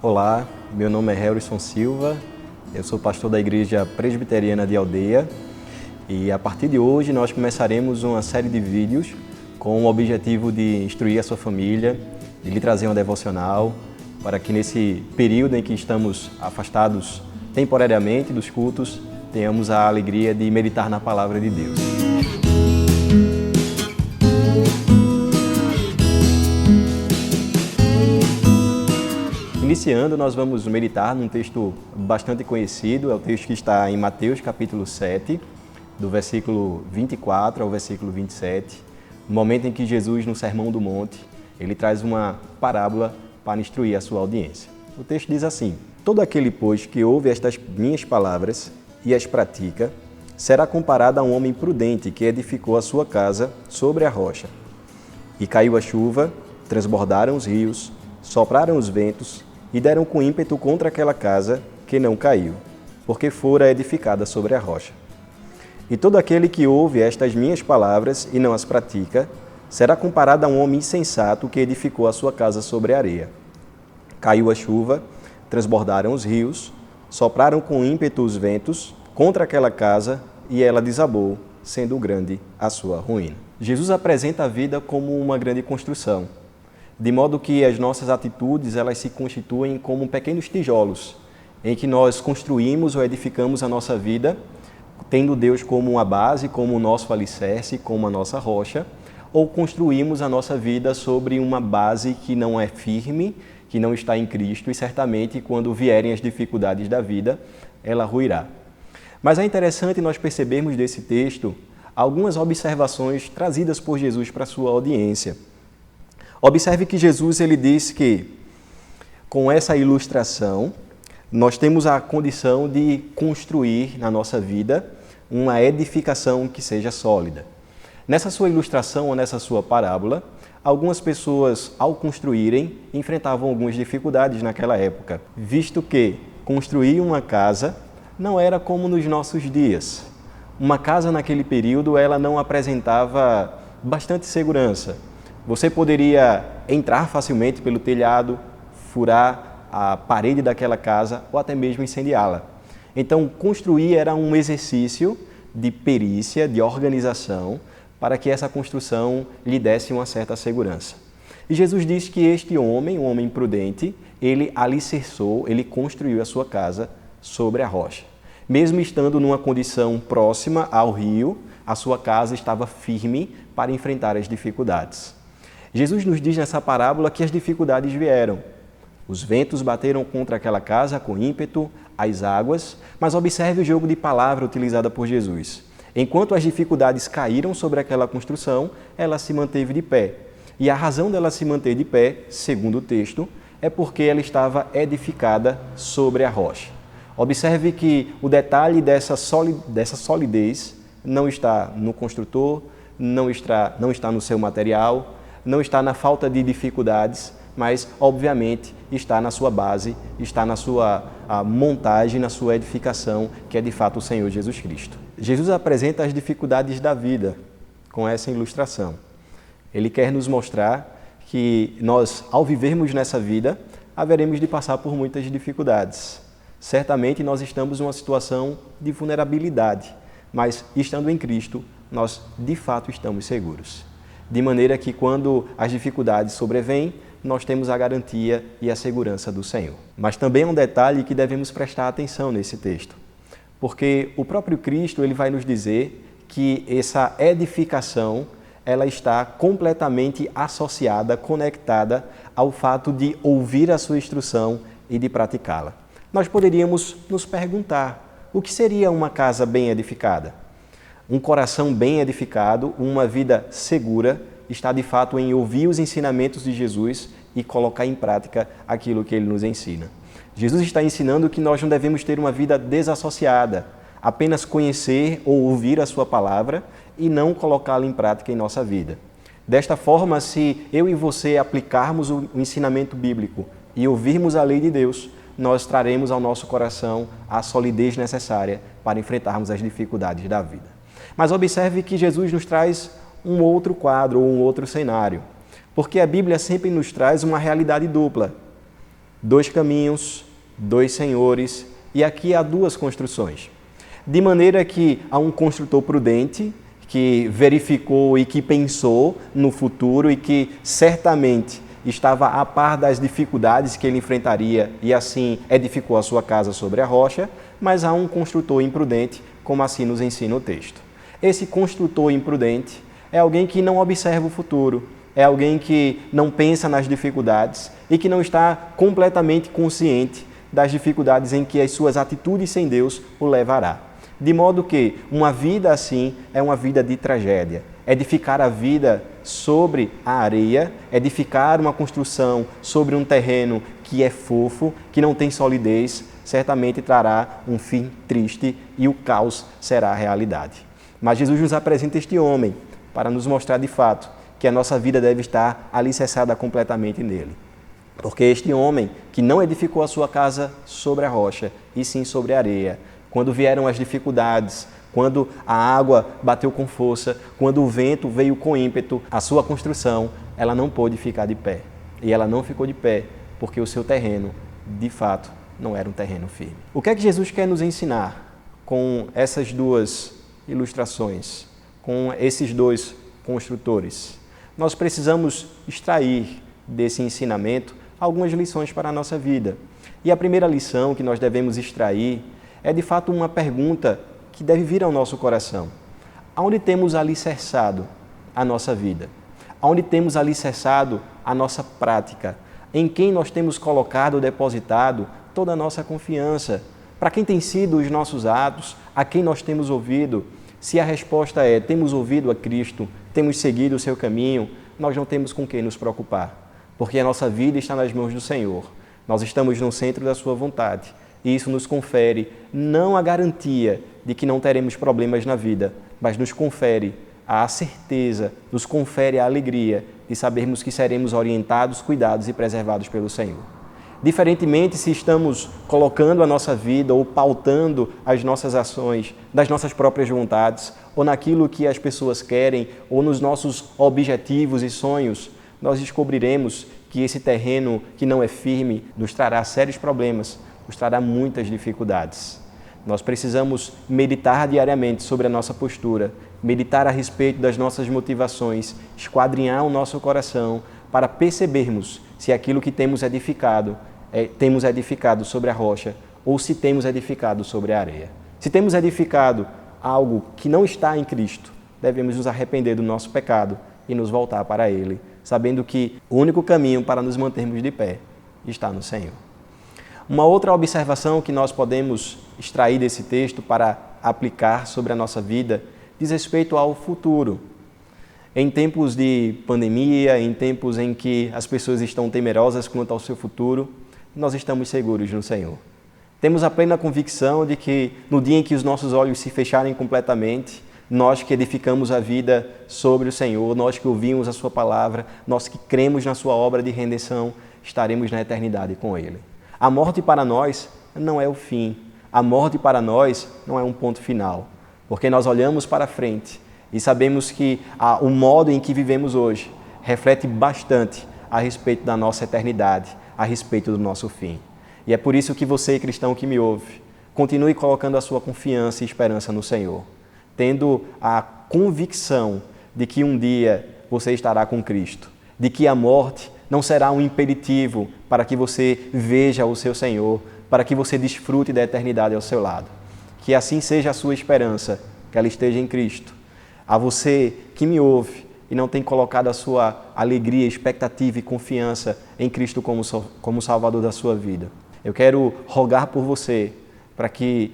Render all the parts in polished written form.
Olá, meu nome é Helrisson Silva, eu sou pastor da Igreja Presbiteriana de Aldeia e a partir de hoje nós começaremos uma série de vídeos com o objetivo de instruir a sua família, de lhe trazer uma devocional, para que nesse período em que estamos afastados temporariamente dos cultos, tenhamos a alegria de meditar na Palavra de Deus. Iniciando, nós vamos meditar num texto bastante conhecido, é o texto que está em Mateus capítulo 7, do versículo 24 ao versículo 27, no momento em que Jesus, no Sermão do Monte, ele traz uma parábola para instruir a sua audiência. O texto diz assim: todo aquele, pois, que ouve estas minhas palavras e as pratica, será comparado a um homem prudente que edificou a sua casa sobre a rocha. E caiu a chuva, transbordaram os rios, sopraram os ventos, e deram com ímpeto contra aquela casa que não caiu, porque fora edificada sobre a rocha. E todo aquele que ouve estas minhas palavras e não as pratica, será comparado a um homem insensato que edificou a sua casa sobre a areia. Caiu a chuva, transbordaram os rios, sopraram com ímpeto os ventos contra aquela casa e ela desabou, sendo grande a sua ruína. Jesus apresenta a vida como uma grande construção, de modo que as nossas atitudes elas se constituem como pequenos tijolos, em que nós construímos ou edificamos a nossa vida, tendo Deus como uma base, como o nosso alicerce, como a nossa rocha, ou construímos a nossa vida sobre uma base que não é firme, que não está em Cristo, e certamente quando vierem as dificuldades da vida, ela ruirá. Mas é interessante nós percebermos desse texto algumas observações trazidas por Jesus para a sua audiência. Observe que Jesus ele diz que, com essa ilustração, nós temos a condição de construir na nossa vida uma edificação que seja sólida. Nessa sua ilustração ou nessa sua parábola, algumas pessoas, ao construírem, enfrentavam algumas dificuldades naquela época, visto que construir uma casa não era como nos nossos dias. Uma casa naquele período ela não apresentava bastante segurança. Você poderia entrar facilmente pelo telhado, furar a parede daquela casa ou até mesmo incendiá-la. Então, construir era um exercício de perícia, de organização, para que essa construção lhe desse uma certa segurança. E Jesus diz que este homem, um homem prudente, ele alicerçou, ele construiu a sua casa sobre a rocha. Mesmo estando numa condição próxima ao rio, a sua casa estava firme para enfrentar as dificuldades. Jesus nos diz nessa parábola que as dificuldades vieram. Os ventos bateram contra aquela casa com ímpeto, as águas, mas observe o jogo de palavra utilizada por Jesus. Enquanto as dificuldades caíram sobre aquela construção, ela se manteve de pé. E a razão dela se manter de pé, segundo o texto, é porque ela estava edificada sobre a rocha. Observe que o detalhe dessa solidez não está no construtor, não está no seu material, não está na falta de dificuldades, mas, obviamente, está na sua base, está na sua montagem, na sua edificação, que é de fato o Senhor Jesus Cristo. Jesus apresenta as dificuldades da vida com essa ilustração. Ele quer nos mostrar que nós, ao vivermos nessa vida, haveremos de passar por muitas dificuldades. Certamente nós estamos em uma situação de vulnerabilidade, mas, estando em Cristo, nós, de fato, estamos seguros. De maneira que, quando as dificuldades sobrevêm, nós temos a garantia e a segurança do Senhor. Mas também é um detalhe que devemos prestar atenção nesse texto, porque o próprio Cristo ele vai nos dizer que essa edificação ela está completamente associada, conectada ao fato de ouvir a sua instrução e de praticá-la. Nós poderíamos nos perguntar, o que seria uma casa bem edificada? Um coração bem edificado, uma vida segura, está de fato em ouvir os ensinamentos de Jesus e colocar em prática aquilo que ele nos ensina. Jesus está ensinando que nós não devemos ter uma vida desassociada, apenas conhecer ou ouvir a sua palavra e não colocá-la em prática em nossa vida. Desta forma, se eu e você aplicarmos o ensinamento bíblico e ouvirmos a lei de Deus, nós traremos ao nosso coração a solidez necessária para enfrentarmos as dificuldades da vida. Mas observe que Jesus nos traz um outro quadro ou um outro cenário, porque a Bíblia sempre nos traz uma realidade dupla. 2 caminhos, 2 senhores, e aqui há 2 construções. De maneira que há um construtor prudente que verificou e que pensou no futuro e que certamente estava a par das dificuldades que ele enfrentaria e assim edificou a sua casa sobre a rocha, mas há um construtor imprudente, como assim nos ensina o texto. Esse construtor imprudente é alguém que não observa o futuro, é alguém que não pensa nas dificuldades e que não está completamente consciente das dificuldades em que as suas atitudes sem Deus o levará. De modo que uma vida assim é uma vida de tragédia. Edificar a vida sobre a areia, edificar uma construção sobre um terreno que é fofo, que não tem solidez, certamente trará um fim triste e o caos será a realidade. Mas Jesus nos apresenta este homem para nos mostrar de fato que a nossa vida deve estar alicerçada completamente nele. Porque este homem que não edificou a sua casa sobre a rocha, e sim sobre a areia, quando vieram as dificuldades, quando a água bateu com força, quando o vento veio com ímpeto, a sua construção, ela não pôde ficar de pé. E ela não ficou de pé porque o seu terreno, de fato, não era um terreno firme. O que é que Jesus quer nos ensinar com essas 2 ilustrações, com esses 2 construtores? Nós precisamos extrair desse ensinamento algumas lições para a nossa vida. E a primeira lição que nós devemos extrair é de fato uma pergunta que deve vir ao nosso coração. Aonde temos alicerçado a nossa vida? Aonde temos alicerçado a nossa prática? Em quem nós temos colocado ou depositado toda a nossa confiança? Para quem tem sido os nossos atos? A quem nós temos ouvido? Se a resposta é, temos ouvido a Cristo, temos seguido o seu caminho, nós não temos com quem nos preocupar, porque a nossa vida está nas mãos do Senhor. Nós estamos no centro da sua vontade. E isso nos confere não a garantia de que não teremos problemas na vida, mas nos confere a certeza, nos confere a alegria de sabermos que seremos orientados, cuidados e preservados pelo Senhor. Diferentemente se estamos colocando a nossa vida ou pautando as nossas ações das nossas próprias vontades, ou naquilo que as pessoas querem, ou nos nossos objetivos e sonhos, nós descobriremos que esse terreno que não é firme nos trará sérios problemas, nos trará muitas dificuldades. Nós precisamos meditar diariamente sobre a nossa postura, meditar a respeito das nossas motivações, esquadrinhar o nosso coração para percebermos se aquilo que temos edificado sobre a rocha ou se temos edificado sobre a areia. Se temos edificado algo que não está em Cristo, devemos nos arrepender do nosso pecado e nos voltar para Ele, sabendo que o único caminho para nos mantermos de pé está no Senhor. Uma outra observação que nós podemos extrair desse texto para aplicar sobre a nossa vida diz respeito ao futuro. Em tempos de pandemia, em tempos em que as pessoas estão temerosas quanto ao seu futuro, nós estamos seguros no Senhor. Temos a plena convicção de que no dia em que os nossos olhos se fecharem completamente, nós que edificamos a vida sobre o Senhor, nós que ouvimos a sua palavra, nós que cremos na sua obra de redenção, estaremos na eternidade com Ele. A morte para nós não é o fim. A morte para nós não é um ponto final. Porque nós olhamos para frente e sabemos que o modo em que vivemos hoje reflete bastante a respeito da nossa eternidade, a respeito do nosso fim. E é por isso que você, cristão que me ouve, continue colocando a sua confiança e esperança no Senhor, tendo a convicção de que um dia você estará com Cristo, de que a morte não será um impeditivo para que você veja o seu Senhor, para que você desfrute da eternidade ao seu lado. Que assim seja a sua esperança, que ela esteja em Cristo. A você que me ouve e não tem colocado a sua alegria, expectativa e confiança em Cristo como Salvador da sua vida, eu quero rogar por você para que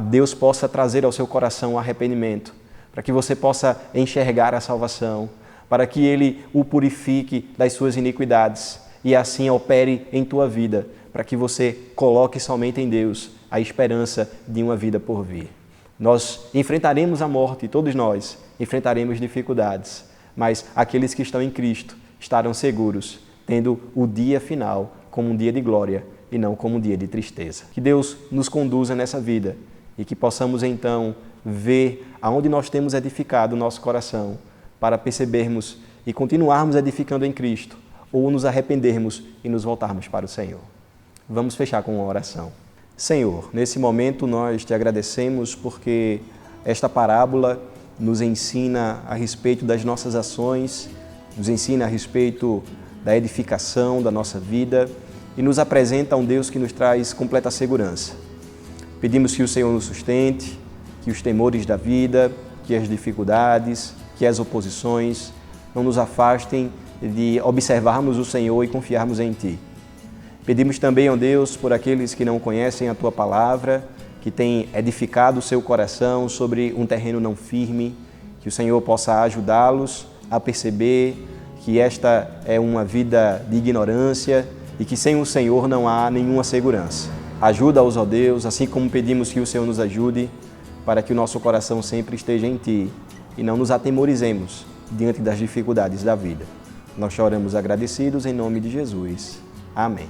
Deus possa trazer ao seu coração o arrependimento, para que você possa enxergar a salvação, para que Ele o purifique das suas iniquidades e assim opere em tua vida, para que você coloque somente em Deus a esperança de uma vida por vir. Nós enfrentaremos a morte, todos nós enfrentaremos dificuldades, mas aqueles que estão em Cristo estarão seguros, tendo o dia final como um dia de glória e não como um dia de tristeza. Que Deus nos conduza nessa vida e que possamos então ver aonde nós temos edificado o nosso coração, para percebermos e continuarmos edificando em Cristo, ou nos arrependermos e nos voltarmos para o Senhor. Vamos fechar com uma oração. Senhor, nesse momento nós te agradecemos porque esta parábola nos ensina a respeito das nossas ações, nos ensina a respeito da edificação da nossa vida e nos apresenta um Deus que nos traz completa segurança. Pedimos que o Senhor nos sustente, que os temores da vida, que as dificuldades, que as oposições não nos afastem de observarmos o Senhor e confiarmos em Ti. Pedimos também, ó Deus, por aqueles que não conhecem a Tua Palavra, que têm edificado o seu coração sobre um terreno não firme, que o Senhor possa ajudá-los a perceber que esta é uma vida de ignorância e que sem o Senhor não há nenhuma segurança. Ajuda-os, ó Deus, assim como pedimos que o Senhor nos ajude, para que o nosso coração sempre esteja em Ti e não nos atemorizemos diante das dificuldades da vida. Nós choramos agradecidos em nome de Jesus. Amém.